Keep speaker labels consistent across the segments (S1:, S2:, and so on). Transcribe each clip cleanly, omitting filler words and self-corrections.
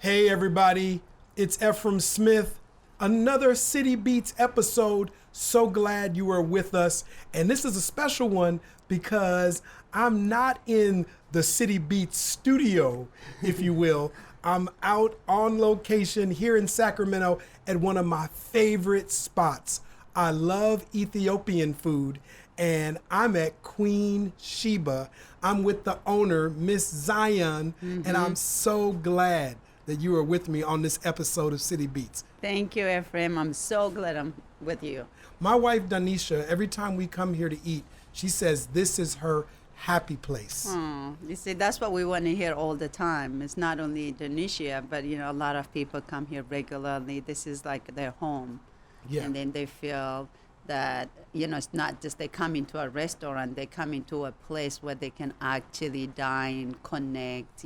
S1: Hey everybody, it's Efrem Smith. Another City Beats episode. So glad you are with us. And this is a special one because I'm not in the City Beats studio, if you will. I'm out on location here in Sacramento at one of my favorite spots. I love Ethiopian food, and I'm at Queen Sheba. I'm with the owner, Miss Zion, and I'm so glad that you are with me on this episode of City Beats.
S2: Thank you, Efrem. I'm so glad I'm with you.
S1: My wife, Danisha, every time we come here to eat, she says this is her happy place.
S2: Oh, you see, that's what we want to hear all the time. It's not only Indonesia, but, a lot of people come here regularly. This is like their home.
S1: Yeah.
S2: And then they feel that, it's not just they come into a restaurant, they come into a place where they can actually dine, connect,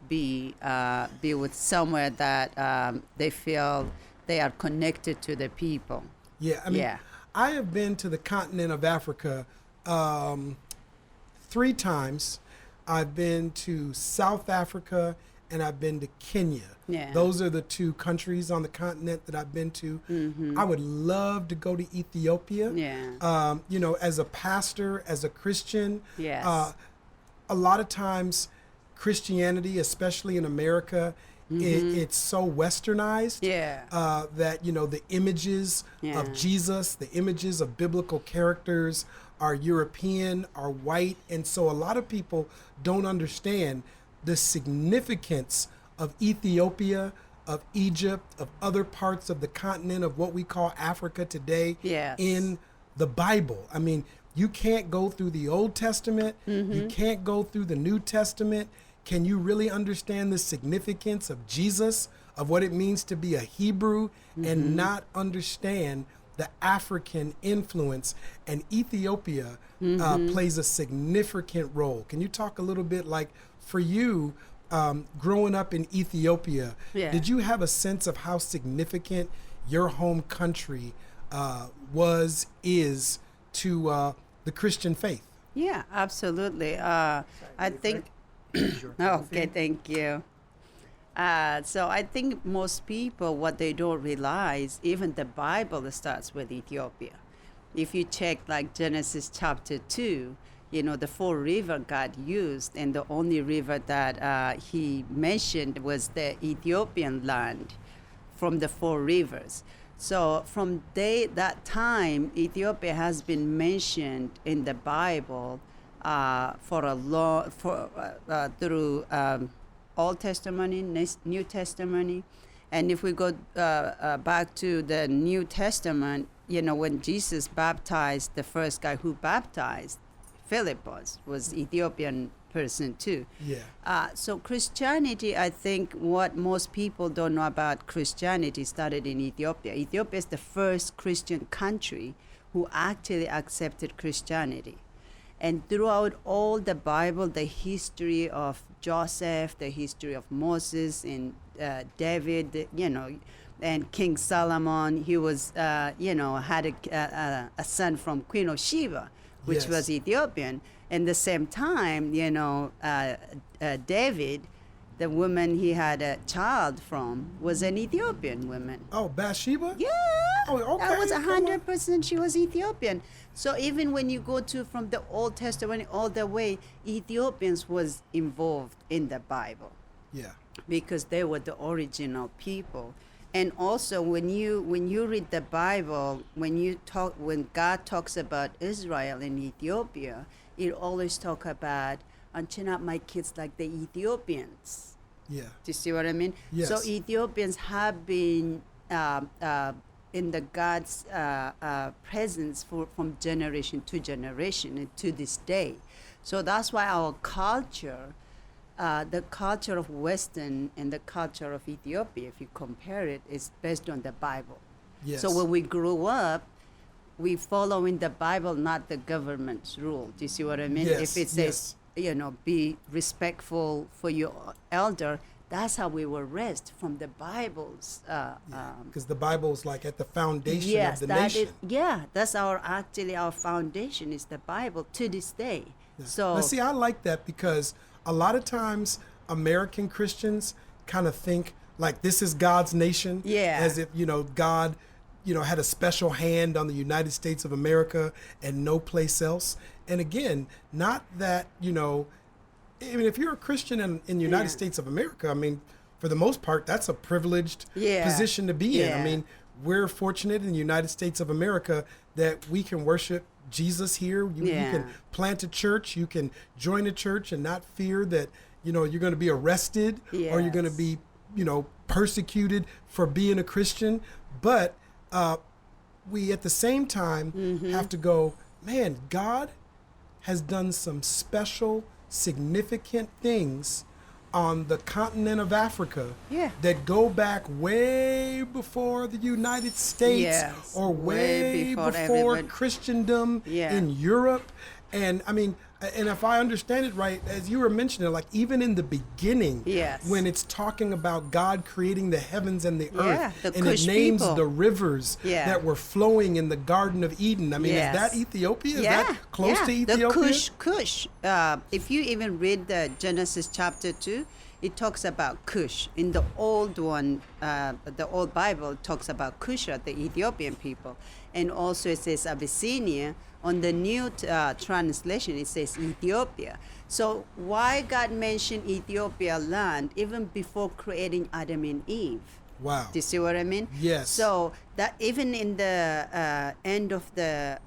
S2: be with somewhere that they feel they are connected to the people.
S1: Yeah, I have been to the continent of Africa 3 times. I've been to South Africa and I've been to Kenya.
S2: Yeah.
S1: Those are the 2 countries on the continent that I've been to. I would love to go to Ethiopia.
S2: Yeah.
S1: As a pastor, as a Christian,
S2: Yes.
S1: A lot of times Christianity, especially in America, it's so westernized.
S2: Yeah.
S1: That, the images of Jesus, the images of biblical characters are European, are white. And so a lot of people don't understand the significance of Ethiopia, of Egypt, of other parts of the continent of what we call Africa today in the Bible. I mean, you can't go through the Old Testament, you can't go through the New Testament. Can you really understand the significance of Jesus, of what it means to be a Hebrew, and not understand the African influence? And Ethiopia plays a significant role. Can you talk a little bit, like, for you, growing up in Ethiopia, did you have a sense of how significant your home country is to the Christian faith?
S2: Yeah, absolutely. I think. Okay, thank you. So I think most people, what they don't realize, even the Bible starts with Ethiopia. If you check like Genesis chapter 2, the 4 rivers God used, and the only river that he mentioned was the Ethiopian land from the 4 rivers. So from that time, Ethiopia has been mentioned in the Bible through Old Testament, New Testament. And if we go back to the New Testament, when Jesus baptized, the first guy who baptized, Philip was Ethiopian person too.
S1: Yeah.
S2: So Christianity, I think what most people don't know about Christianity started in Ethiopia. Ethiopia is the first Christian country who actually accepted Christianity. And throughout all the Bible, the history of Joseph, the history of Moses and David, and King Solomon, he was, had a son from Queen of Sheba, which was Ethiopian. And the same time, David, the woman he had a child from, was an Ethiopian woman.
S1: Oh, Bathsheba?
S2: Yeah.
S1: Oh, okay.
S2: That was 100% she was Ethiopian. So even when you go from the Old Testament all the way, Ethiopians was involved in the Bible.
S1: Yeah.
S2: Because they were the original people. And also when you read the Bible, when God talks about Israel and Ethiopia, it always talk about train up my kids like the Ethiopians.
S1: Yeah.
S2: Do you see what I mean?
S1: Yes.
S2: So Ethiopians have been in the God's presence from generation to generation and to this day. So that's why our culture, the culture of Western and the culture of Ethiopia, if you compare it, is based on the Bible.
S1: Yes.
S2: So when we grew up, we follow in the Bible, not the government's rule. Do you see what I mean?
S1: Yes.
S2: If it says, be respectful for your elder, that's how we were raised from the Bibles.
S1: Because the Bible is like at the foundation of the nation.
S2: That's our foundation is the Bible to this day.
S1: Yeah.
S2: So
S1: now, see, I like that because a lot of times American Christians kind of think like this is God's nation, as if, God, had a special hand on the United States of America and no place else. And again, not that, if you're a Christian in the United States of America, I mean, for the most part, that's a privileged position to be in. I mean, we're fortunate in the United States of America that we can worship Jesus here. You can plant a church, you can join a church and not fear that, you're going to be arrested or you're going to be, persecuted for being a Christian. But we, at the same time, have to go, man, God has done some special, significant things on the continent of Africa that go back way before the United States or way before Christendom in Europe. And I mean, and if I understand it right, as you were mentioning, like even in the beginning, when it's talking about God creating the heavens and the earth, and it names the rivers that were flowing in the Garden of Eden. I mean, is that Ethiopia? Is that close to Ethiopia?
S2: The Cush. If you even read the Genesis chapter 2, it talks about Cush. In the old one, the old Bible talks about Cush, the Ethiopian people. And also it says Abyssinia. On the new translation, it says Ethiopia. So why God mentioned Ethiopia land even before creating Adam and Eve?
S1: Wow.
S2: Do you see what I mean?
S1: Yes.
S2: So that even in the end of the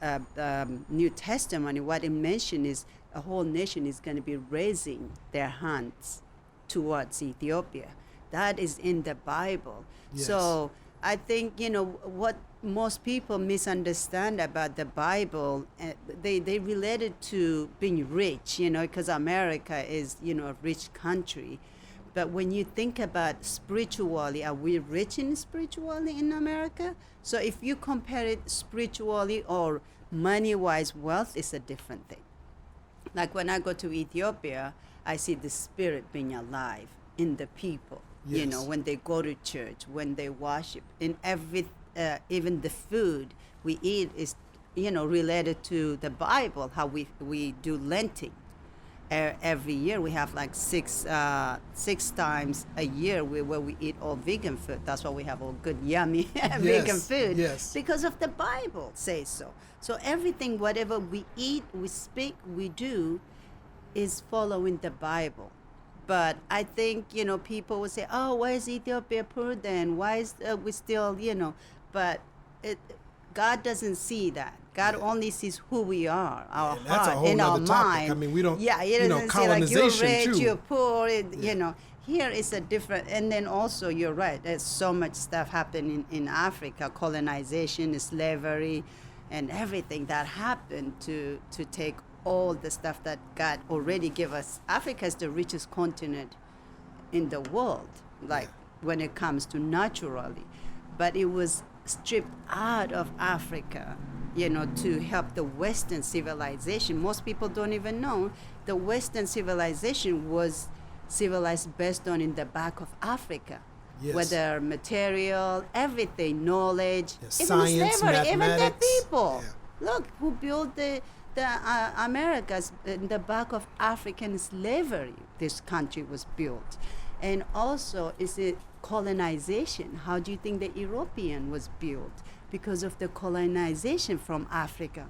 S2: New Testament, what it mentioned is a whole nation is going to be raising their hands towards Ethiopia. That is in the Bible.
S1: Yes.
S2: So I think, what most people misunderstand about the Bible, they relate it to being rich, because America is, a rich country. But when you think about spiritually, are we rich spiritually in America? So if you compare it spiritually or money-wise, wealth is a different thing. Like when I go to Ethiopia, I see the spirit being alive in the people.
S1: Yes.
S2: When they go to church, when they worship, in every, even the food we eat is, related to the Bible. How we do Lenting. Every year we have like six times a year where we eat all vegan food. That's why we have all good yummy vegan food.
S1: Yes.
S2: Because of the Bible says so. So everything, whatever we eat, we speak, we do, is following the Bible. But I think, people will say, oh, why is Ethiopia poor then? Why is we still, but God doesn't see that. God only sees who we are, our heart, and our mind.
S1: I mean, we don't,
S2: He doesn't say like you're rich,
S1: too.
S2: you're poor, Here is a different, and then also you're right, there's so much stuff happening in Africa, colonization, slavery, and everything that happened to take all the stuff that God already gave us. Africa is the richest continent in the world, when it comes to naturally. But it was stripped out of Africa, to help the Western civilization. Most people don't even know the Western civilization was civilized based on in the back of Africa.
S1: Yes.
S2: Whether material, everything, knowledge, even
S1: science,
S2: slavery, even the
S1: mathematics.
S2: people. Look, who built the Americas in the back of African slavery. This country was built. And also, is it colonization? How do you think the European was built? Because of the colonization from Africa.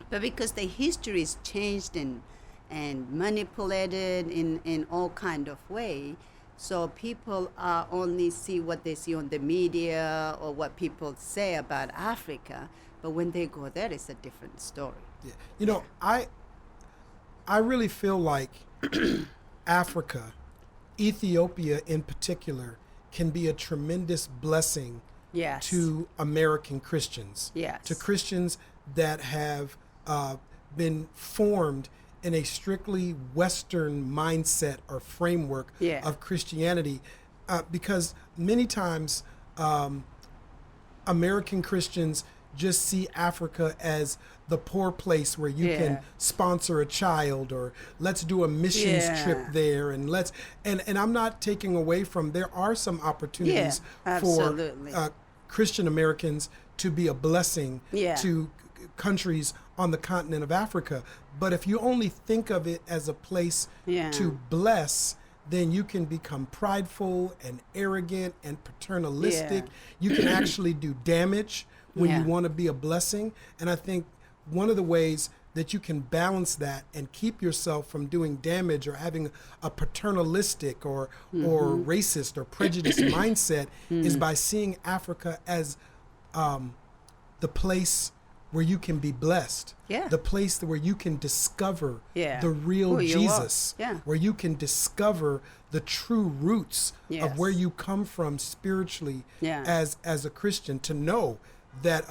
S2: But because the history is changed and manipulated in all kind of way, so people only see what they see on the media or what people say about Africa. But when they go there, it's a different story.
S1: Yeah. I really feel like Africa, Ethiopia in particular, can be a tremendous blessing to American Christians, to Christians that have been formed in a strictly Western mindset or framework of Christianity, because many times American Christians just see Africa as the poor place where you can sponsor a child, or let's do a missions trip there, and and I'm not taking away from, there are some opportunities for Christian Americans to be a blessing to countries on the continent of Africa. But if you only think of it as a place to bless, then you can become prideful and arrogant and paternalistic.
S2: Yeah.
S1: You can actually do damage when
S2: Yeah.
S1: you want to be a blessing. And I think one of the ways that you can balance that and keep yourself from doing damage or having a paternalistic or racist or prejudiced mindset is by seeing Africa as the place where you can be blessed,
S2: Yeah.
S1: the place where you can discover
S2: Yeah.
S1: the real
S2: Who you are.
S1: Jesus,
S2: Yeah.
S1: where you can discover the true roots
S2: Yes.
S1: of where you come from spiritually
S2: Yeah.
S1: as a Christian, to know that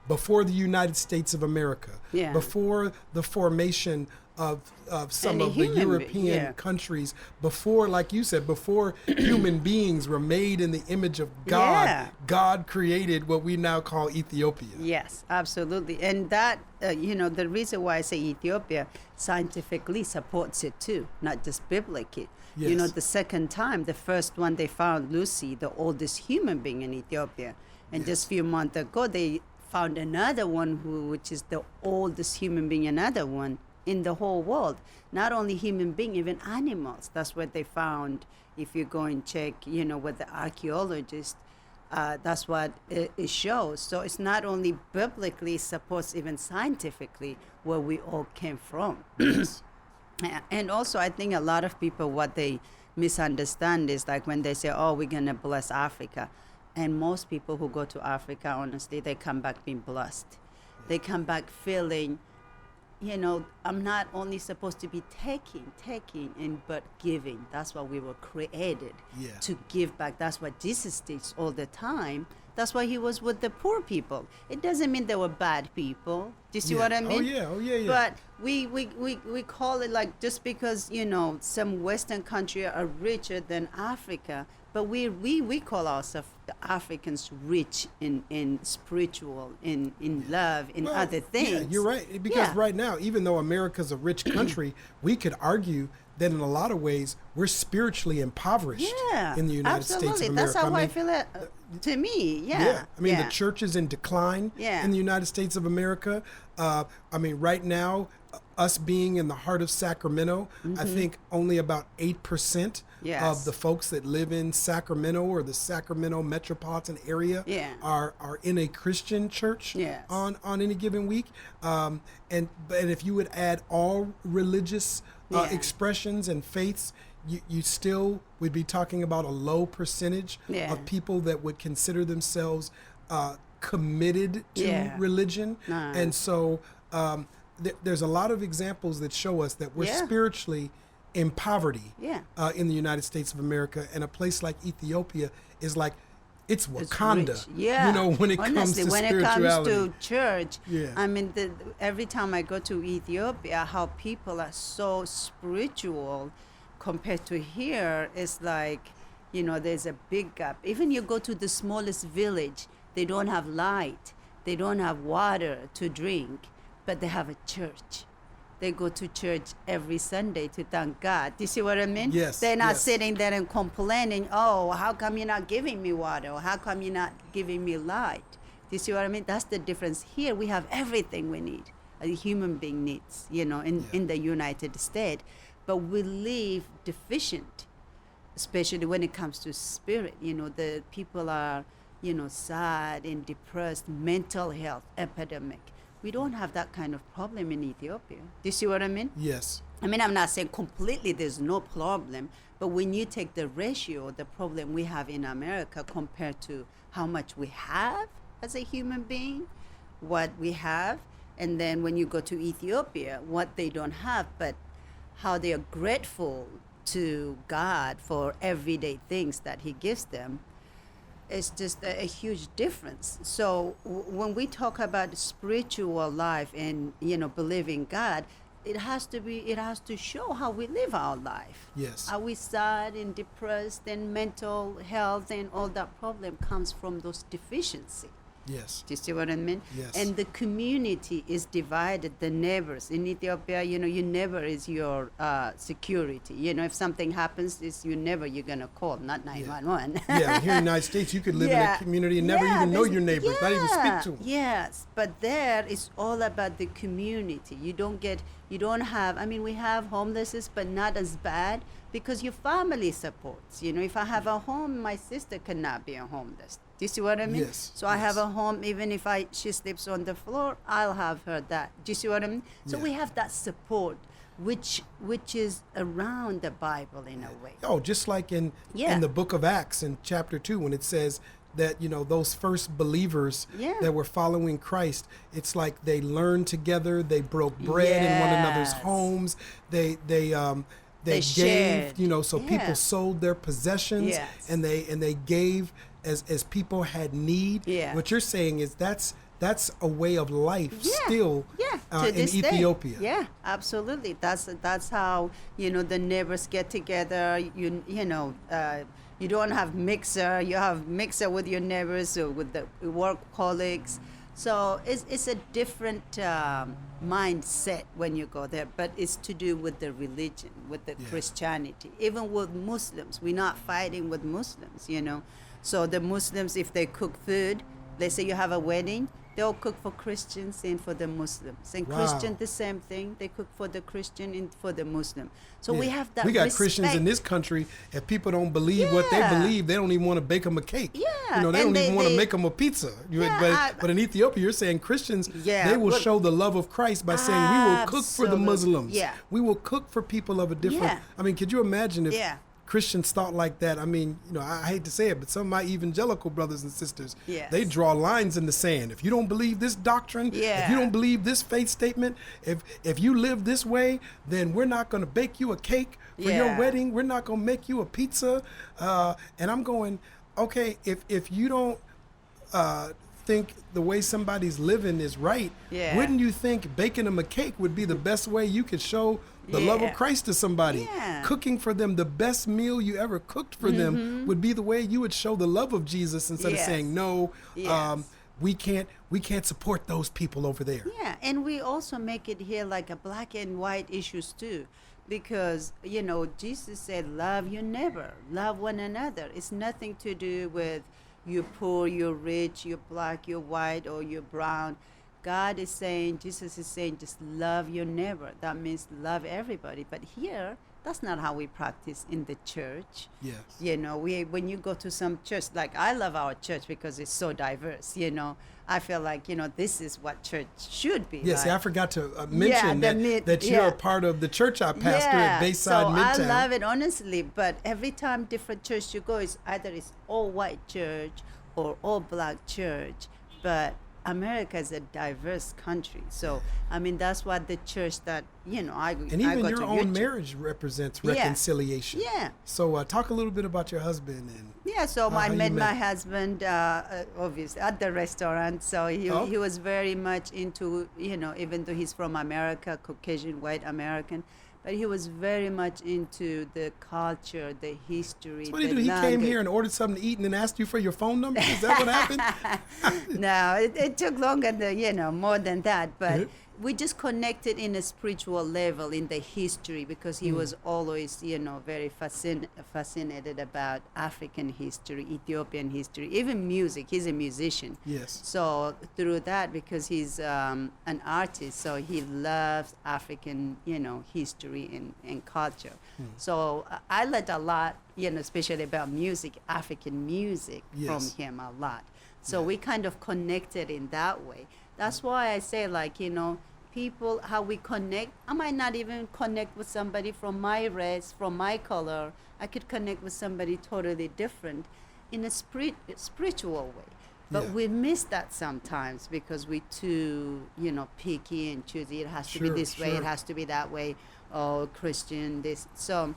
S1: before the United States of America,
S2: Yeah.
S1: before the formation of some
S2: Any
S1: of the
S2: human being,
S1: European
S2: yeah.
S1: countries, before, like you said, before human beings were made in the image of God,
S2: Yeah.
S1: God created what we now call Ethiopia.
S2: Yes, absolutely. And that, the reason why I say Ethiopia scientifically supports it too, not just biblically.
S1: Yes.
S2: The second time, the first one, they found Lucy, the oldest human being in Ethiopia. And just a few months ago, they found another one which is the oldest human being, another one in the whole world. Not only human being, even animals. That's what they found. If you go and check, with the archaeologists, that's what it shows. So it's not only biblically, supports even scientifically where we all came from.
S1: Yes.
S2: And also, I think a lot of people, what they misunderstand is like when they say, oh, we're going to bless Africa. And most people who go to Africa, honestly, they come back being blessed. They come back feeling, I'm not only supposed to be taking, but giving. That's why we were created,
S1: Yeah.
S2: to give back. That's what Jesus teaches all the time. That's why he was with the poor people. It doesn't mean they were bad people. Do you see what I mean?
S1: Oh yeah.
S2: But we call it like, just because, some Western country are richer than Africa, but we call ourselves the Africans rich in spiritual, in love, in
S1: Well,
S2: other things.
S1: Yeah, you're right. Because
S2: Yeah.
S1: right now, even though America's a rich country, we could argue that in a lot of ways we're spiritually impoverished
S2: Yeah,
S1: in the United
S2: absolutely.
S1: States of
S2: That's
S1: America.
S2: how I feel it. To me, yeah.
S1: Yeah, I mean
S2: yeah.
S1: the church is in decline
S2: Yeah.
S1: in the United States of America. Right now, us being in the heart of Sacramento, I think only about 8%
S2: Yes.
S1: of the folks that live in Sacramento or the Sacramento metropolitan area
S2: Yeah.
S1: are in a Christian church
S2: Yes.
S1: on any given week. And if you would add all religious
S2: Yeah.
S1: expressions and faiths, you still would be talking about a low percentage
S2: Yeah.
S1: of people that would consider themselves committed to
S2: Yeah.
S1: religion.
S2: Nah.
S1: And so there's a lot of examples that show us that we're
S2: Yeah.
S1: spiritually in poverty
S2: Yeah.
S1: in the United States of America. And a place like Ethiopia is like, it's
S2: It's
S1: Wakanda,
S2: rich. Yeah.
S1: when it comes
S2: Honestly,
S1: to
S2: when
S1: spirituality.
S2: it comes to church,
S1: Yeah.
S2: I mean, every time I go to Ethiopia, how people are so spiritual compared to here is like, there's a big gap. Even you go to the smallest village, they don't have light, they don't have water to drink, but they have a church. They go to church every Sunday to thank God. Do you see what I mean?
S1: Yes,
S2: They're not
S1: yes.
S2: sitting there and complaining, oh, how come you're not giving me water? Or how come you're not giving me light? Do you see what I mean? That's the difference. Here we have everything we need, a human being needs, in the United States. But we live deficient, especially when it comes to spirit. The people are, sad and depressed, mental health epidemic. We don't have that kind of problem in Ethiopia. Do you see what I mean?
S1: Yes.
S2: I mean, I'm not saying completely there's no problem, but when you take the ratio, the problem we have in America compared to how much we have as a human being, what we have, and then when you go to Ethiopia, what they don't have, but how they are grateful to God for everyday things that He gives them, it's just a huge difference. So when we talk about spiritual life and believing God, it has to show how we live our life.
S1: Yes.
S2: Are we sad and depressed and mental health and all that problem comes from those deficiency?
S1: Yes.
S2: Do you see what I mean?
S1: Yes.
S2: And the community is divided, the neighbors. In Ethiopia, your neighbor is your security. If something happens, it's your neighbor you're going to call, not 911.
S1: Yeah, here in the United States, you could live in a community and never even know your neighbors, not even speak to them.
S2: Yes, but there it's all about the community. You don't have, we have homelessness, but not as bad because your family supports. If I have a home, my sister cannot be a homeless. Do you see what I mean?
S1: Yes.
S2: So I have a home, even if she sleeps on the floor, I'll have her that. Do you see what I mean? So we have that support, which is around the Bible in a way.
S1: Oh, just like in the book of Acts in chapter 2, when it says that, those first believers that were following Christ, it's like they learned together, they broke bread in one another's homes, they gave,
S2: shared.
S1: So people sold their possessions and they gave as people had need. What you're saying is that's a way of life still in Ethiopia.
S2: Yeah, absolutely. That's how the neighbors get together. You don't have mixer. You have mixer with your neighbors or with the work colleagues. So it's a different mindset when you go there, but it's to do with the religion, with the Christianity. Even with Muslims, we're not fighting with Muslims, So the Muslims, if they cook food, let's say you have a wedding, they'll cook for Christians and for the Muslims. And Christian, the same thing. They cook for the Christian and for the Muslim. So we have that.
S1: We got
S2: respect.
S1: Christians in this country. If people don't believe what they believe, they don't even want to bake them a cake.
S2: Yeah.
S1: They don't even want to make them a pizza. But in Ethiopia, you're saying Christians, they will show the love of Christ by saying, we will cook for the Muslims.
S2: Yeah.
S1: We will cook for people of a different. I mean, could you imagine if Christians thought like that? I mean, I hate to say it, but some of my evangelical brothers and sisters, they draw lines in the sand. If you don't believe this doctrine, if you don't believe this faith statement, if you live this way, then we're not going to bake you a cake for your wedding. We're not going to make you a pizza. And I'm going, okay, if you don't think the way somebody's living is right, wouldn't you think baking them a cake would be the best way you could show the love of Christ to somebody? Cooking for them the best meal you ever cooked for them would be the way you would show the love of Jesus, instead of saying, no, we can't support those people over there.
S2: Yeah, and we also make it here like a black and white issues too. Because, Jesus said, love your neighbor, love one another. It's nothing to do with you're poor, you're rich, you're black, you're white, or you're brown. God is saying, Jesus is saying, just love your neighbor. That means love everybody. But here, that's not how we practice in the church.
S1: Yes.
S2: When you go to some church, like I love our church because it's so diverse, I feel like, this is what church should be.
S1: Yes, I forgot to mention that you're a part of the church I pastor at Bayside Midtown.
S2: So I love it, honestly. But every time different church you go, it's all white church or all black church. But America is a diverse country. So, I mean, that's what the church that, I go to.
S1: And even your own marriage represents reconciliation.
S2: Yeah.
S1: So talk a little bit about your husband.
S2: So I met my husband, obviously, at the restaurant. So he was very much into, even though he's from America, Caucasian, white American, but he was very much into the culture, the history.
S1: So what did he do? He came here and ordered something to eat and then asked you for your phone number? Is that what happened?
S2: No, it took longer than, more than that. But we just connected in a spiritual level in the history, because he was always, very fascinated about African history, Ethiopian history, even music. He's a musician.
S1: Yes.
S2: So through that, because he's an artist, so he loves African, history and culture. So I learned a lot, especially about music, African music from him a lot. So we kind of connected in that way. That's why I say, people, how we connect. I might not even connect with somebody from my race, from my color. I could connect with somebody totally different in a spiritual way. But we miss that sometimes because we're too, picky and choosy. It has to be this way, it has to be that way. Oh, Christian, this. So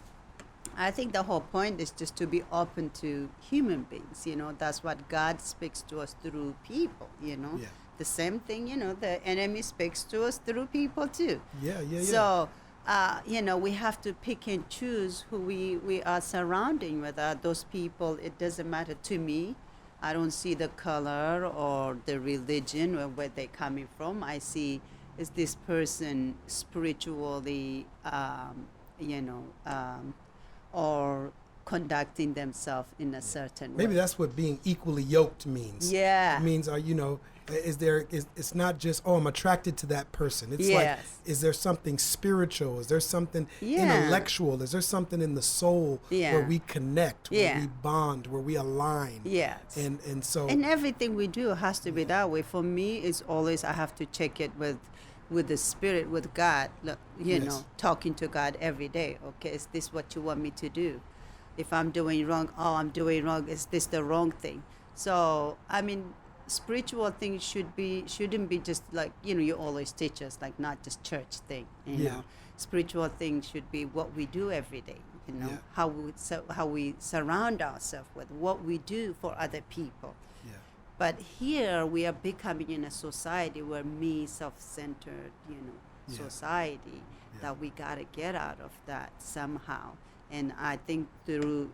S2: I think the whole point is just to be open to human beings. That's what God speaks to us through people, Yeah. The same thing, the enemy speaks to us through people too.
S1: Yeah.
S2: So, we have to pick and choose who we are surrounding with. Those people, it doesn't matter to me. I don't see the color or the religion or where they're coming from. I see, is this person spiritually, or conducting themselves in a certain way.
S1: Maybe that's what being equally yoked means.
S2: Yeah.
S1: It means, It's not just, oh, I'm attracted to that person. It's like, is there something spiritual? Is there something intellectual? Is there something in the soul where we connect, where we bond, where we align?
S2: Yes.
S1: And so.
S2: And everything we do has to be that way. For me, it's always, I have to check it with the spirit, with God, you know, talking to God every day. Okay, is this what you want me to do? If I'm doing wrong, I'm doing wrong. Is this the wrong thing? So, I mean, spiritual things shouldn't be just like, you know, you always teach us, like, not just church thing, you know. Spiritual things should be what we do every day, you know, how we surround ourselves with, what we do for other people. But here we are becoming in a society where me, self-centered, you know, society, that we got to get out of that somehow. And I think through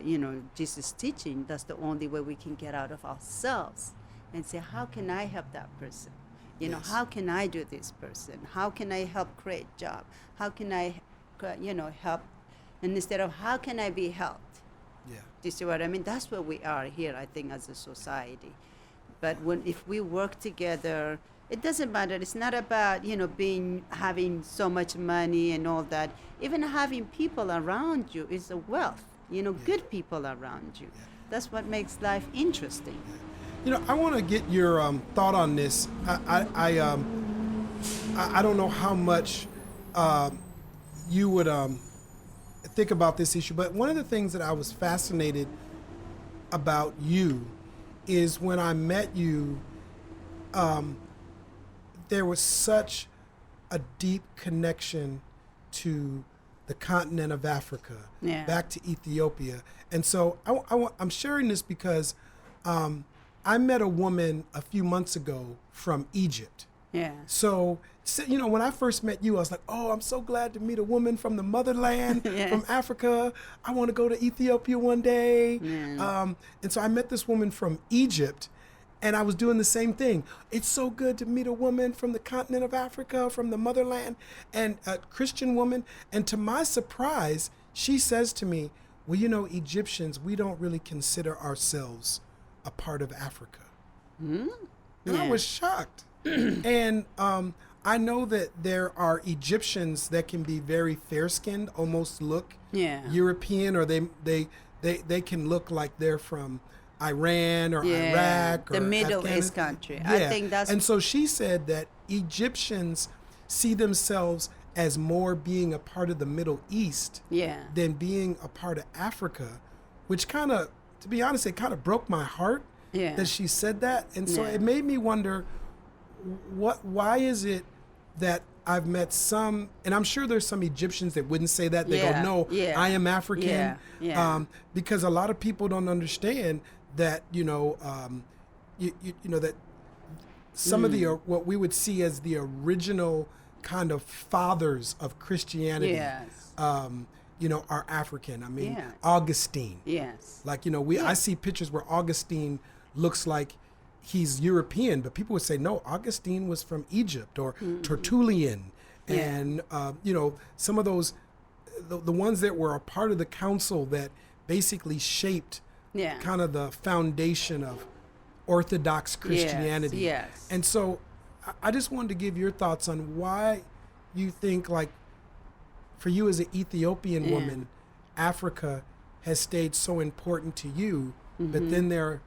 S2: you know, Jesus' teaching, that's the only way we can get out of ourselves and say, how can I help that person? You know, how can I do this person? How can I help create job? How can I, you know, help? And instead of how can I be helped? Do you see what I mean? That's where we are here, I think, as a society. But if we work together, it doesn't matter. It's not about, you know, having so much money and all that. Even having people around you is a wealth. You know, good people around you. That's what makes life interesting.
S1: You know, I want to get your thought on this. I don't know how much you would think about this issue, but one of the things that I was fascinated about you is when I met you, there was such a deep connection to the continent of Africa, back to Ethiopia. And so I'm sharing this because I met a woman a few months ago from Egypt. So, you know, when I first met you, I was like, oh, I'm so glad to meet a woman from the motherland, from Africa. I want to go to Ethiopia one day. And so I met this woman from Egypt, and I was doing the same thing. It's so good to meet a woman from the continent of Africa, from the motherland, and a Christian woman. And to my surprise, she says to me, well, you know, Egyptians, we don't really consider ourselves a part of Africa. And I was shocked. And I know that there are Egyptians that can be very fair-skinned, almost look European, or they can look like they're from Iran or Iraq or
S2: the Middle East country. I think that's.
S1: And so she said that Egyptians see themselves as more being a part of the Middle East than being a part of Africa, which kind of, to be honest, it kind of broke my heart that she said that. And so it made me wonder, why is it that I've met some, and I'm sure there's some Egyptians that wouldn't say that. They go, no, I am African. Because a lot of people don't understand that, you know, you know, that some of the, what we would see as the original kind of fathers of Christianity, you know, are African. I mean, Augustine. Like, you know, I see pictures where Augustine looks like he's European, but people would say, no, Augustine was from Egypt, or Tertullian. And, you know, some of those, the ones that were a part of the council that basically shaped kind of the foundation of Orthodox Christianity. And so I just wanted to give your thoughts on why you think, like, for you as an Ethiopian woman, Africa has stayed so important to you, but then there,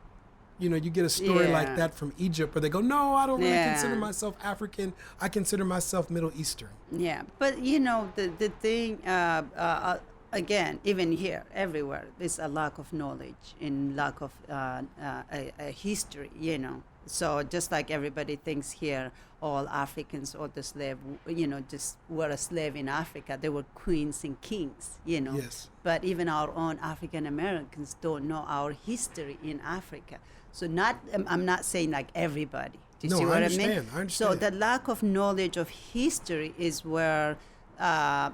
S1: you know, you get a story like that from Egypt where they go, no, I don't really consider myself African. I consider myself Middle Eastern.
S2: But, you know, the thing, again, even here, everywhere, there's a lack of knowledge and lack of a history, you know. So just like everybody thinks here, all Africans or the slave, you know, just were a slave in Africa. They were queens and kings, you know. But even our own African Americans don't know our history in Africa. So I'm not saying like everybody. Do you see what I mean?
S1: I understand.
S2: So the lack of knowledge of history is where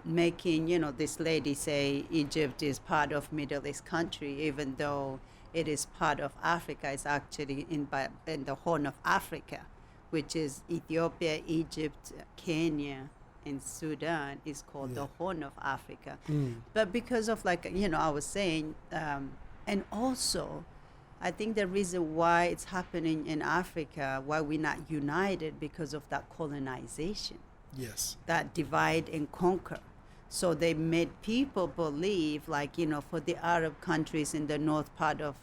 S2: making, you know, this lady say Egypt is part of Middle East country, even though it is part of Africa. It's actually in the Horn of Africa, which is Ethiopia, Egypt, Kenya, and Sudan is called the Horn of Africa. But because of, like, you know, I was saying, and also I think the reason why it's happening in Africa, why we're not united, because of that colonization.
S1: Yes.
S2: That divide and conquer. So they made people believe, like, for the Arab countries in the north part of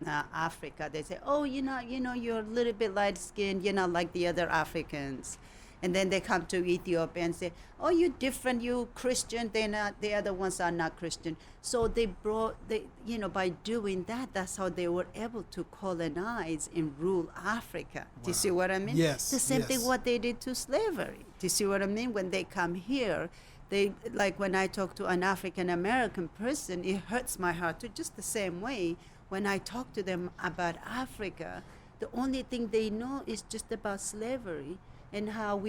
S2: Africa, they say, oh, you're a little bit light skinned, you're not like the other Africans. And then they come to Ethiopia and say, oh, you're different, you Christian, they're not, the other ones are not Christian. So by doing that, that's how they were able to colonize and rule Africa. Wow. Do you see what I mean?
S1: Yes.
S2: The same thing what they did to slavery. Do you see what I mean? When they come here, they, like when I talk to an African American person, it hurts my heart too, just the same way. When I talk to them about Africa, the only thing they know is just about slavery and how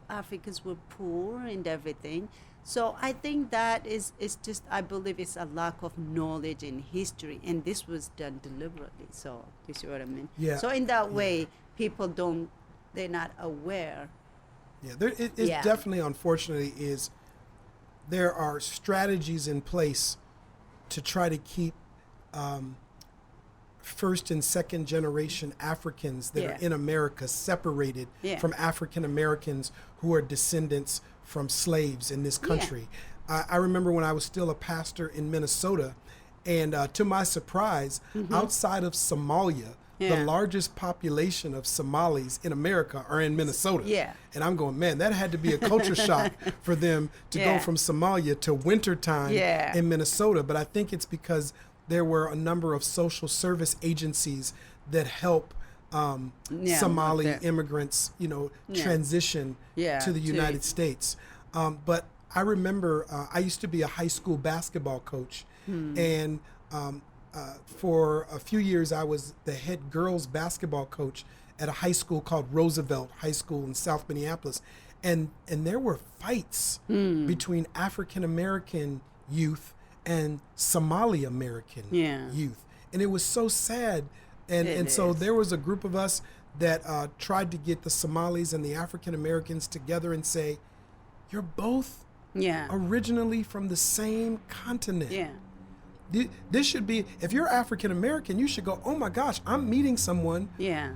S2: Africans were poor and everything. So I think that is just, I believe it's a lack of knowledge in history, and this was done deliberately. So you see what I mean?
S1: Yeah.
S2: So in that way, people they're not aware.
S1: Yeah, it definitely, unfortunately, there are strategies in place to try to keep first and second generation Africans that are in America separated from African Americans who are descendants from slaves in this country. I remember when I was still a pastor in Minnesota, and to my surprise, outside of Somalia, the largest population of Somalis in America are in Minnesota.
S2: Yeah.
S1: And I'm going, man, that had to be a culture shock for them to go from Somalia to wintertime in Minnesota. But I think it's because there were a number of social service agencies that help Somali immigrants, transition to the United States. But I remember I used to be a high school basketball coach, and for a few years I was the head girls basketball coach at a high school called Roosevelt High School in South Minneapolis. And there were fights between African American youth and Somali American youth. And it was so sad. And so there was a group of us that tried to get the Somalis and the African Americans together and say, you're both originally from the same continent.
S2: Yeah.
S1: This should be, if you're African American, you should go, oh my gosh, I'm meeting someone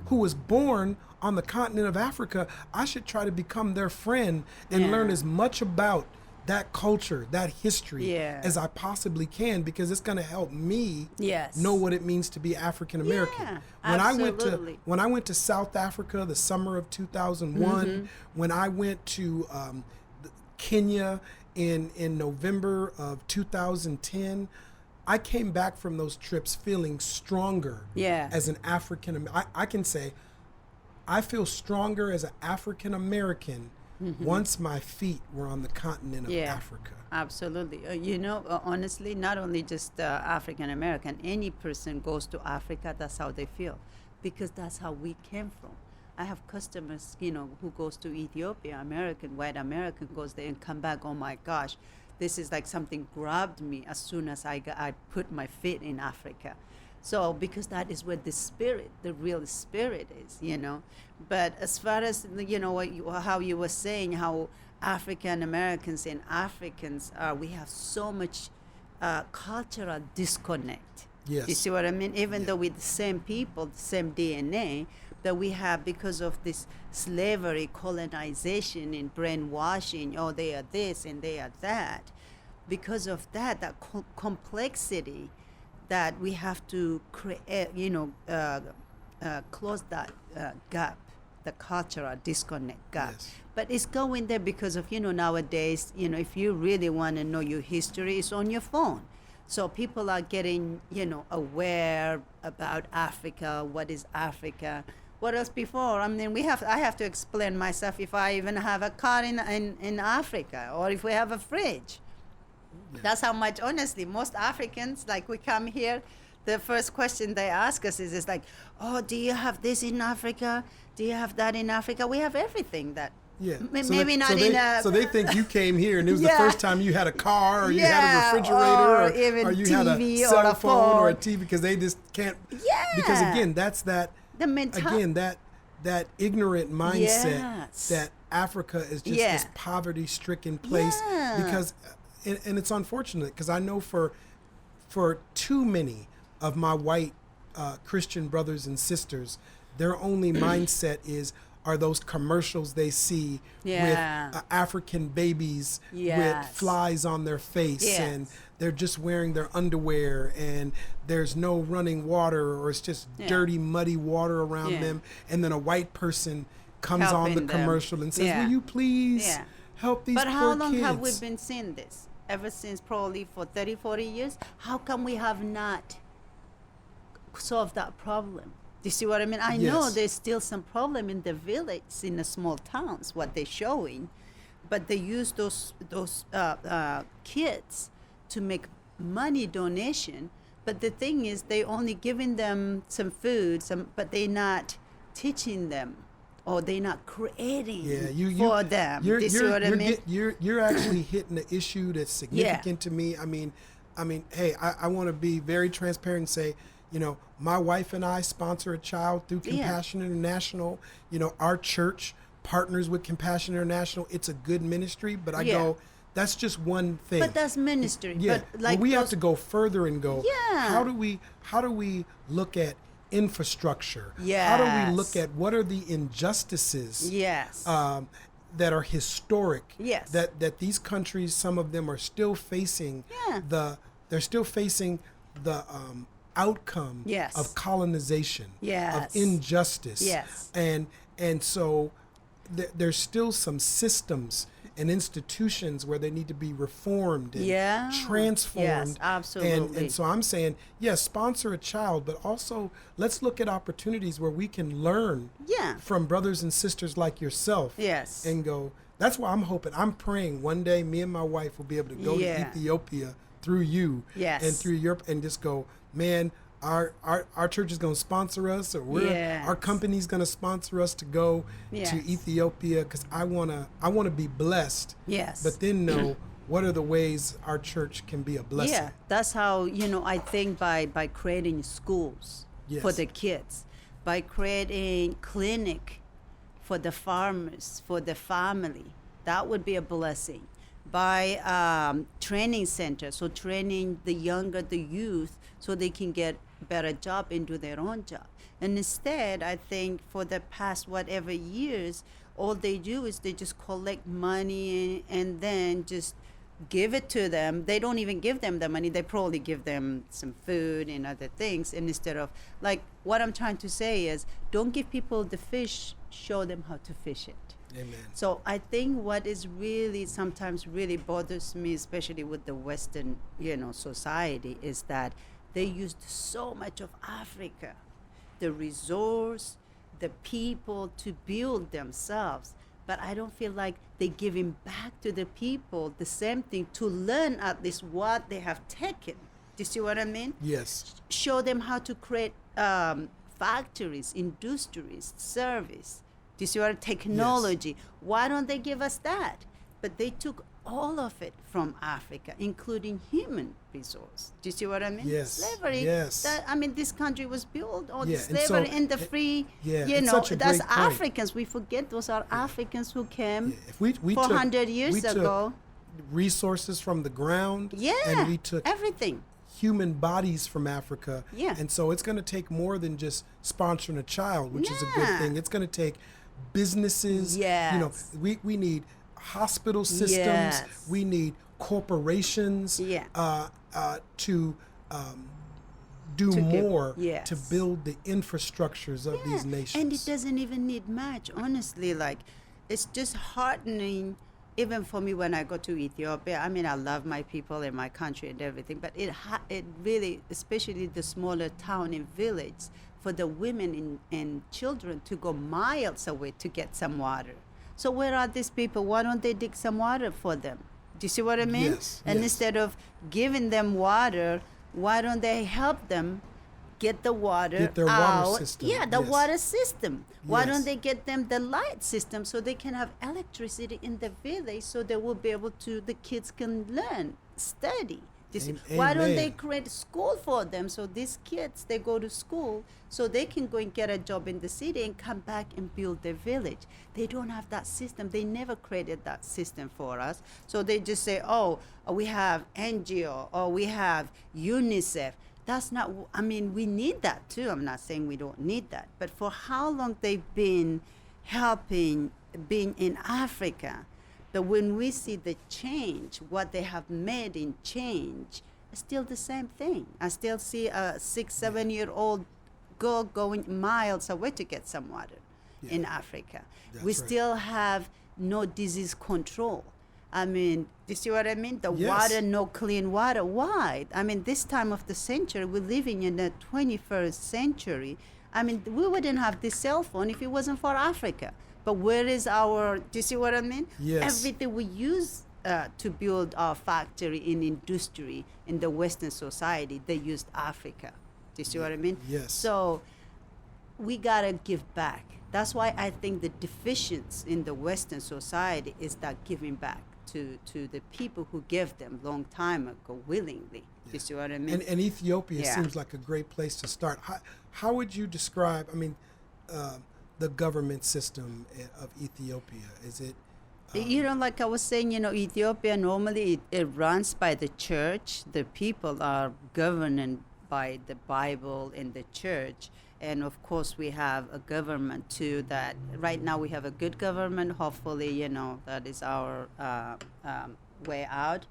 S1: who was born on the continent of Africa. I should try to become their friend and learn as much about that culture, that history as I possibly can, because it's going to help me know what it means to be African American. When I went to South Africa the summer of 2001, when I went to Kenya in November of 2010, I came back from those trips feeling stronger as an African. I can say I feel stronger as an African American once my feet were on the continent of Africa.
S2: Absolutely. Honestly, not only just African American, any person goes to Africa, that's how they feel, because that's how we came from. I have customers, who goes to Ethiopia, white American goes there and come back, oh my gosh, this is like something grabbed me as soon as I put my feet in Africa. So because that is where the real spirit is, But as far as, how you were saying, how African Americans and Africans are, we have so much cultural disconnect.
S1: Yes.
S2: You see what I mean? Even though we're the same people, the same DNA, that we have because of this slavery, colonization, and brainwashing, oh, they are this and they are that. Because of that complexity, that we have to create, close that gap, the cultural disconnect gap.
S1: Yes.
S2: But it's going there because of, nowadays, if you really want to know your history, it's on your phone. So people are getting, aware about Africa, what is Africa. What else before? I mean, I have to explain myself if I even have a car in Africa, or if we have a fridge. Yeah. That's how much, honestly, most Africans, like we come here, the first question they ask us is like, oh, do you have this in Africa? Do you have that in Africa? We have everything that.
S1: Yeah.
S2: So
S1: they think you came here and it was the first time you had a car, or you had a refrigerator,
S2: or
S1: you
S2: TV,
S1: had a cell
S2: or a
S1: phone or a TV, because they just can't.
S2: Yeah.
S1: Because again, that's that. That ignorant mindset that Africa is just this poverty-stricken place. Because, and it's unfortunate, because I know for too many of my white Christian brothers and sisters, their only mindset are those commercials they see with African babies with flies on their face, and they're just wearing their underwear, and there's no running water, or it's just dirty, muddy water around them, and then a white person comes on the commercial and says, will you please help these poor kids?
S2: But how long have we been seeing this? Ever since probably for 30, 40 years? How come we have not solved that problem? Do you see what I mean? I know there's still some problem in the village, in the small towns, what they're showing, but they use those kids to make money donation. But the thing is, they only giving them some food, but they're not teaching them, or they're not creating for them. Do you see what I mean?
S1: You're actually hitting the issue that's significant to me. I mean, hey, I want to be very transparent and say, my wife and I sponsor a child through Compassion International. Our church partners with Compassion International. It's a good ministry, but I go, that's just one thing.
S2: But that's ministry.
S1: Yeah,
S2: but
S1: we have to go further and go, how do we look at infrastructure? How do we look at what are the injustices that are historic, that these countries, some of them are still facing they're still facing the outcome of colonization, of injustice, and so there's still some systems and institutions where they need to be reformed and transformed.
S2: Yes, absolutely.
S1: And so I'm saying, sponsor a child, but also let's look at opportunities where we can learn from brothers and sisters like yourself.
S2: Yes.
S1: And go, that's why I'm praying one day me and my wife will be able to go to Ethiopia through you and through Europe, and just go, man, our church is going to sponsor us, or our company's going to sponsor us to go to Ethiopia, because I want to be blessed. But then know what are the ways our church can be a blessing.
S2: Yeah, that's how, I think by creating schools for the kids, by creating clinic for the farmers, for the family, that would be a blessing. By training centers, so training the youth so they can get better job and do their own job. And instead, I think for the past whatever years, all they do is they just collect money and then just give it to them. They don't even give them the money. They probably give them some food and other things. And instead of, like, what I'm trying to say is, don't give people the fish, show them how to fish it.
S1: Amen.
S2: So I think what is really sometimes really bothers me, especially with the Western, society, is that they used so much of Africa, the resource, the people, to build themselves. But I don't feel like they're giving back to the people the same thing, to learn at least what they have taken. Do you see what I mean?
S1: Yes.
S2: Show them how to create factories, industries, service. Do you see what? Technology. Yes. Why don't they give us that? But they took all of it from Africa, including human resource. Do you see what I mean?
S1: Yes.
S2: Slavery.
S1: Yes.
S2: This country was built on
S1: Yeah,
S2: slavery and the free. That's
S1: great
S2: Africans. We forget those are Africans who came
S1: If we
S2: 400 years ago.
S1: Took resources from the ground. And we took
S2: everything.
S1: Human bodies from Africa.
S2: Yeah.
S1: And so it's going to take more than just sponsoring a child, which is a good thing. It's going to take businesses.
S2: Yes.
S1: We need hospital systems.
S2: Yes.
S1: We need corporations to do more to build the infrastructures of these nations.
S2: And it doesn't even need much, honestly. Like, it's just heartening, even for me when I go to Ethiopia. I mean, I love my people and my country and everything, but it really, especially the smaller town and village, for the women and children to go miles away to get some water. So where are these people? Why don't they dig some water for them? Do you see what I mean?
S1: Yes,
S2: and instead of giving them water, why don't they help them get the water
S1: Get their
S2: out?
S1: water system.
S2: Yeah, the
S1: Yes.
S2: water system. Why
S1: Yes.
S2: don't they get them the light system so they can have electricity in the village, so they will be able to, the kids can learn, study. Why don't they create school for them, so these kids, they go to school so they can go and get a job in the city and come back and build their village? They don't have that system. They never created that system for us. So they just say, oh, we have NGO or we have UNICEF. that's not, I mean, we need that too. I'm not saying we don't need that. But for how long they've been helping, being in Africa, but when we see the change, what they have made in change, it's still the same thing. I still see a 6-7-year-old girl going miles away to get some water in Africa.
S1: That's
S2: We
S1: right.
S2: still have no disease control. I mean, you see what I mean? The
S1: Yes.
S2: water, no clean water. Why? I mean, this time of the century, we're living in the 21st century. I mean, we wouldn't have this cell phone if it wasn't for Africa. But where is our, do you see what I mean?
S1: Yes.
S2: Everything we use to build our factory in industry in the Western society, they used Africa. Do you see what I mean?
S1: Yes.
S2: So we gotta give back. That's why I think the deficiency in the Western society is that giving back to the people who gave them long time ago willingly. You see what I mean?
S1: And Ethiopia
S2: Yeah.
S1: seems like a great place to start. How would you describe, I mean, the government system of Ethiopia? Is it...
S2: You know, like I was saying, you know, Ethiopia normally it runs by the church. The people are governed by the Bible and the church. And of course, we have a government too that right now we have a good government. Hopefully, you know, that is our way out.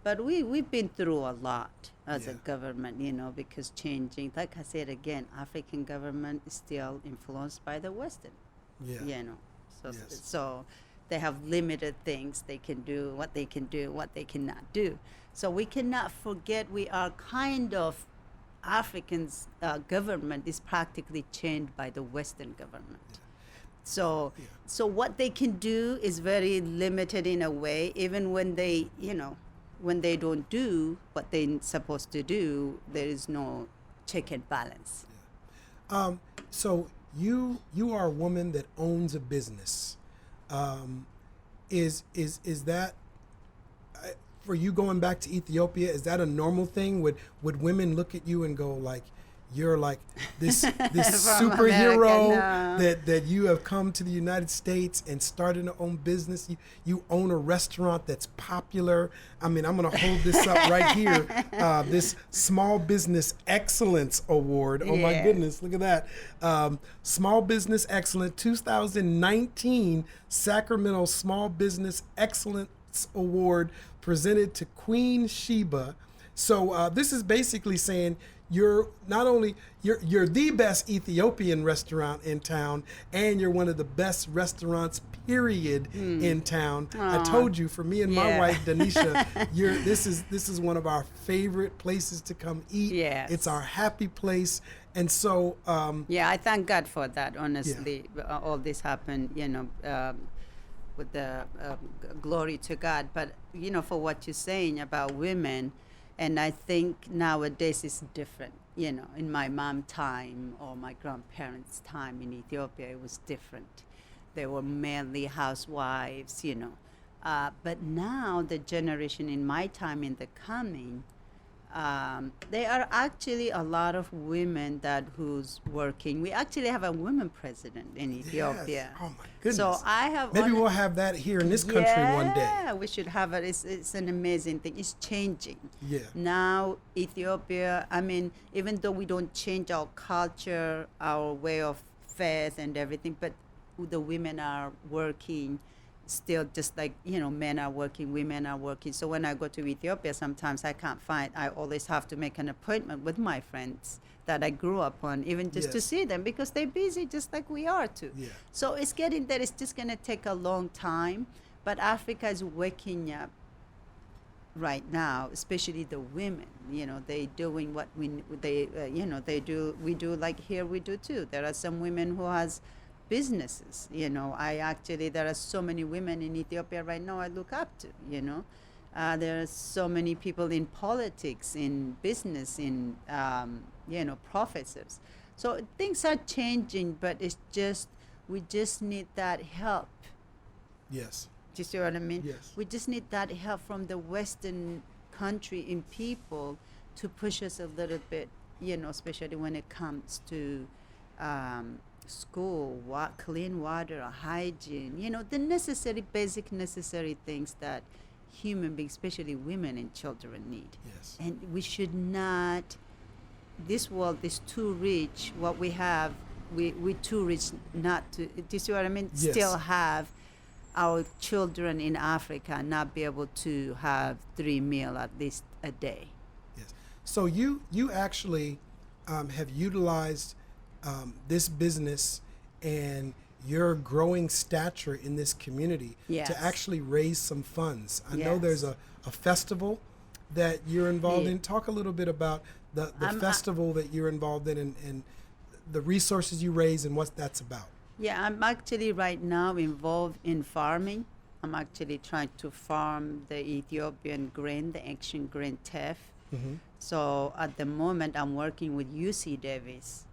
S2: But we've been through a lot as a government, you know, because changing, like I said again, African government is still influenced by the Western, you know. So they have limited things they can do, what they can do, what they cannot do. So we cannot forget we are kind of Africans' government is practically chained by the Western government. So what they can do is very limited in a way, even when they, you know, when they don't do what they're supposed to do, there is no check and balance.
S1: So you are a woman that owns a business. Is that for you going back to Ethiopia? Is that a normal thing? Would women look at you and go like, you're like this superhero that you have come to the United States and started to own business. You own a restaurant that's popular. I mean, I'm going to hold this up right here. This Small Business Excellence Award. Oh my goodness, look at that. Small Business Excellence 2019 Sacramento Small Business Excellence Award presented to Queen Sheba. So this is basically saying you're not only you're the best Ethiopian restaurant in town, and you're one of the best restaurants period in town. I told you, for me and my wife Danisha, this is one of our favorite places to come eat. It's our happy place. And so
S2: I thank God for that, honestly. All this happened, you know, with the glory to God. But you know, for what you're saying about women, and I think nowadays it's different. You know, in my mom's time or my grandparents' time in Ethiopia, it was different. They were mainly housewives, you know. But now the generation in my time in the coming, there are actually a lot of women who's working. We actually have a woman president in Ethiopia.
S1: Yes. Oh my goodness.
S2: So I have
S1: maybe we'll have that here in this country one day.
S2: Yeah, we should have it. It's an amazing thing. It's changing.
S1: Yeah.
S2: Now Ethiopia, I mean, even though we don't change our culture, our way of faith and everything, but the women are working still, just like, you know, men are working, women are working. So when I go to Ethiopia, sometimes I can't find, I always have to make an appointment with my friends that I grew up on, even just to see them, because they're busy just like we are too. So it's getting there. It's just going to take a long time, but Africa is waking up right now, especially the women. You know, they doing what they do. We do like here we do too. There are some women who has businesses, you know. There are so many women in Ethiopia right now I look up to, you know. There are so many people in politics, in business, in, you know, professors. So things are changing, but it's just, we just need that help.
S1: Yes.
S2: Do you see what I mean?
S1: Yes.
S2: We just need that help from the Western country and people to push us a little bit, you know, especially when it comes to school, clean water, hygiene, you know, the necessary, basic necessary things that human beings, especially women and children, need.
S1: Yes.
S2: And we should not this world is too rich. What we have, we too rich not to. Do you see what I mean?
S1: Yes.
S2: Still have our children in Africa not be able to have 3 meals at least a day.
S1: Yes. So you actually have utilized this business and your growing stature in this community
S2: Yes.
S1: to actually raise some funds. I know
S2: Yes.
S1: there's a festival that you're involved
S2: Yeah.
S1: in. Talk a little bit about the festival that you're involved in and the resources you raise and what that's about.
S2: Yeah, I'm actually right now involved in farming. I'm actually trying to farm the Ethiopian grain, the ancient grain teff.
S1: Mm-hmm.
S2: So at the moment, I'm working with UC Davis.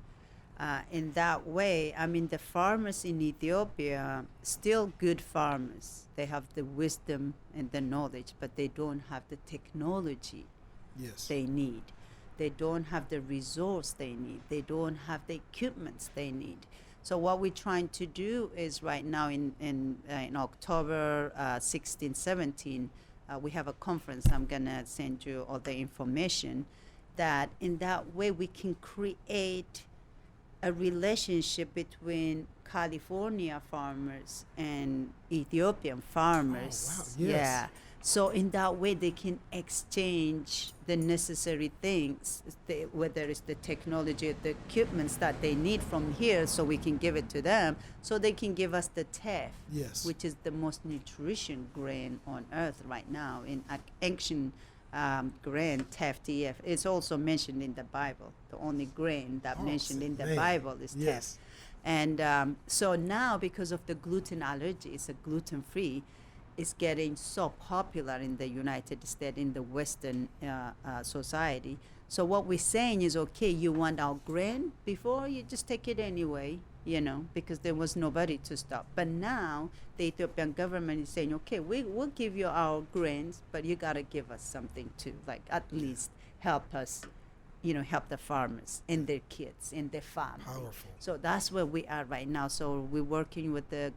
S2: In that way, I mean, the farmers in Ethiopia, still good farmers. They have the wisdom and the knowledge, but they don't have the technology
S1: Yes.
S2: they need. They don't have the resource they need. They don't have the equipments they need. So what we're trying to do is right now in October 16, 17, we have a conference. I'm going to send you all the information that in that way we can create a relationship between California farmers and Ethiopian farmers.
S1: Oh, wow. Yes.
S2: Yeah. So in that way, they can exchange the necessary things, whether it's the technology, the equipments that they need from here, so we can give it to them, so they can give us the teff,
S1: Yes.
S2: which is the most nutrition grain on earth right now. In ancient grain, teff, TF, it's also mentioned in the Bible. The only grain that mentioned in the
S1: Man.
S2: Bible is
S1: Yes.
S2: teff. And so now, because of the gluten allergy, it's a gluten-free, is getting so popular in the United States, in the Western society. So what we're saying is, okay, you want our grain before, you just take it anyway, you know, because there was nobody to stop. But now the Ethiopian government is saying, okay, we'll give you our grains, but you got to give us something too, like at least help us, you know, help the farmers and their kids and their family.
S1: Powerful.
S2: So that's where we are right now. So we're working with the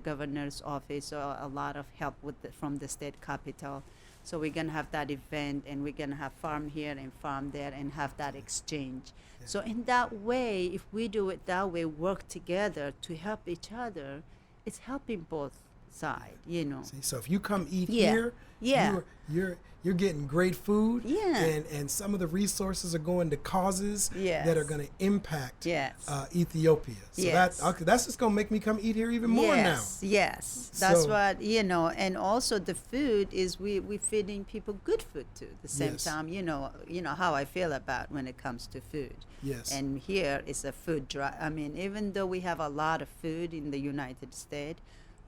S2: governor's office. So a lot of help from the state capital. So we're gonna have that event, and we're gonna have farm here and farm there, and have that exchange.
S1: Yeah.
S2: So in that way, if we do it that way, work together to help each other, it's helping both sides. You know.
S1: See, so if you come eat
S2: Yeah.
S1: here,
S2: Yeah.
S1: you're getting great food,
S2: Yeah.
S1: and some of the resources are going to causes
S2: Yes.
S1: that are going to impact
S2: Yes.
S1: Ethiopia. So
S2: Yes.
S1: that's just going to make me come eat here even more now.
S2: Yes, that's
S1: So-
S2: what, you know, and also the food is we feeding people good food too. At the same
S1: Yes.
S2: time, you know how I feel about when it comes to food.
S1: Yes.
S2: And here is a food drive. I mean, even though we have a lot of food in the United States,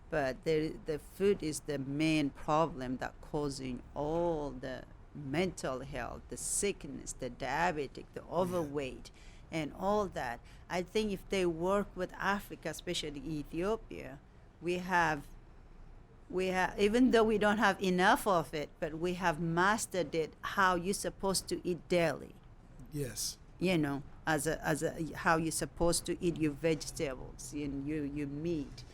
S2: but the food is the main problem that causing all the mental health, the sickness, the diabetic, the overweight, and all that. I think if they work with Africa, especially Ethiopia, we have, even though we don't have enough of it, but we have mastered it, how you're supposed to eat daily,
S1: Yes.
S2: you know, as a how you're supposed to eat your vegetables and your meat.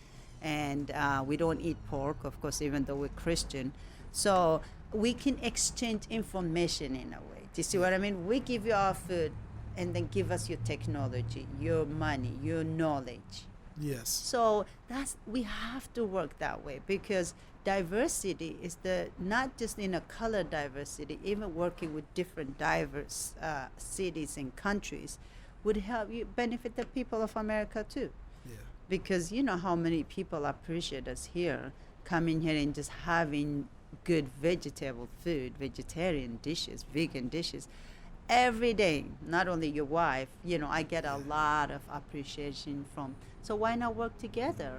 S2: And we don't eat pork, of course, even though we're Christian. So we can exchange information in a way. Do you see what I mean? We give you our food, and then give us your technology, your money, your knowledge.
S1: Yes.
S2: So we have to work that way, because diversity is not just in a color diversity, even working with different diverse cities and countries would help you benefit the people of America too.
S1: Yeah.
S2: Because you know how many people appreciate us here, coming here and just having good vegetable food, vegetarian dishes, vegan dishes every day. Not only your wife, you know, I get a lot of appreciation from. So why not work together?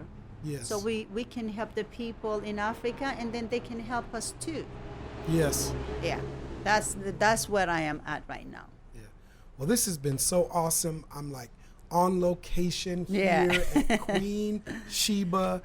S1: Yes.
S2: So we can help the people in Africa, and then they can help us too.
S1: Yes.
S2: Yeah, that's where I am at right now.
S1: Yeah. Well, this has been so awesome. I'm like on location
S2: Yeah.
S1: here at Queen Sheba.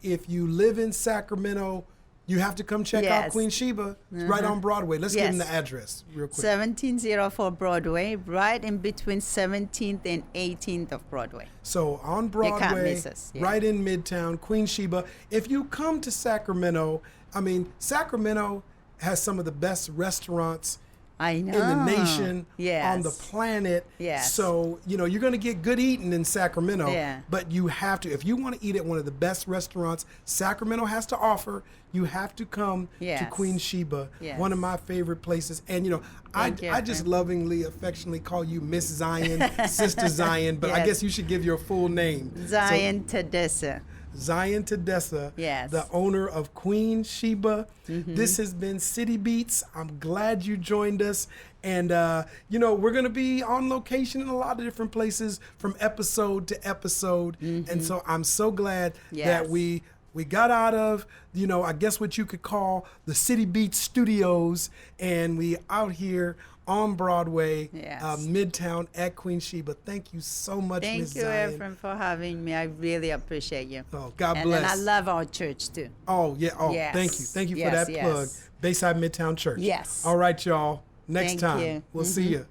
S1: If you live in Sacramento, you have to come check out
S2: Yes.
S1: Queen Sheba. It's right on Broadway. Let's give them
S2: Yes.
S1: the address real quick.
S2: 1704 Broadway, right in between 17th and 18th of Broadway.
S1: So on
S2: You can't
S1: Broadway,
S2: miss us, yeah.
S1: right in Midtown, Queen Sheba. If you come to Sacramento, I mean, Sacramento has some of the best restaurants
S2: I know.
S1: in the nation,
S2: Yes.
S1: on the planet.
S2: Yes.
S1: So, you're going to get good eating in Sacramento,
S2: Yeah.
S1: but you have to, if you want to eat at one of the best restaurants Sacramento has to offer, you have to come to
S2: Yes.
S1: Queen Sheba,
S2: Yes.
S1: one of my favorite places. And, I
S2: Thank you,
S1: just
S2: Efrem.
S1: lovingly, affectionately call you Miss Zion, Sister Zion, but I
S2: Yes.
S1: guess you should give your full name.
S2: Zion Tedessa.
S1: Zion Tedessa,
S2: Yes.
S1: the owner of Queen Sheba. This has been City Beats. I'm glad you joined us. And, we're going to be on location in a lot of different places from episode to episode. And so I'm so glad that
S2: Yes.
S1: we got out of, I guess what you could call the City Beats studios, and we out here on Broadway,
S2: Yes.
S1: Midtown at Queen Sheba. Thank you so much,
S2: Thank
S1: Ms.
S2: you,
S1: Zion.
S2: Efrem, for having me. I really appreciate you.
S1: Oh, God
S2: And
S1: bless.
S2: I love our church too.
S1: Oh, yeah. Oh,
S2: Yes.
S1: thank you. Thank you for
S2: Yes,
S1: that
S2: yes.
S1: plug. Bayside Midtown Church.
S2: Yes.
S1: All right, y'all. Next
S2: Thank
S1: time.
S2: you.
S1: We'll see you.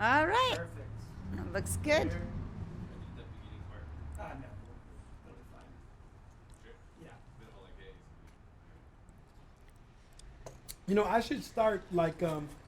S2: All right. Looks good.
S1: I should start like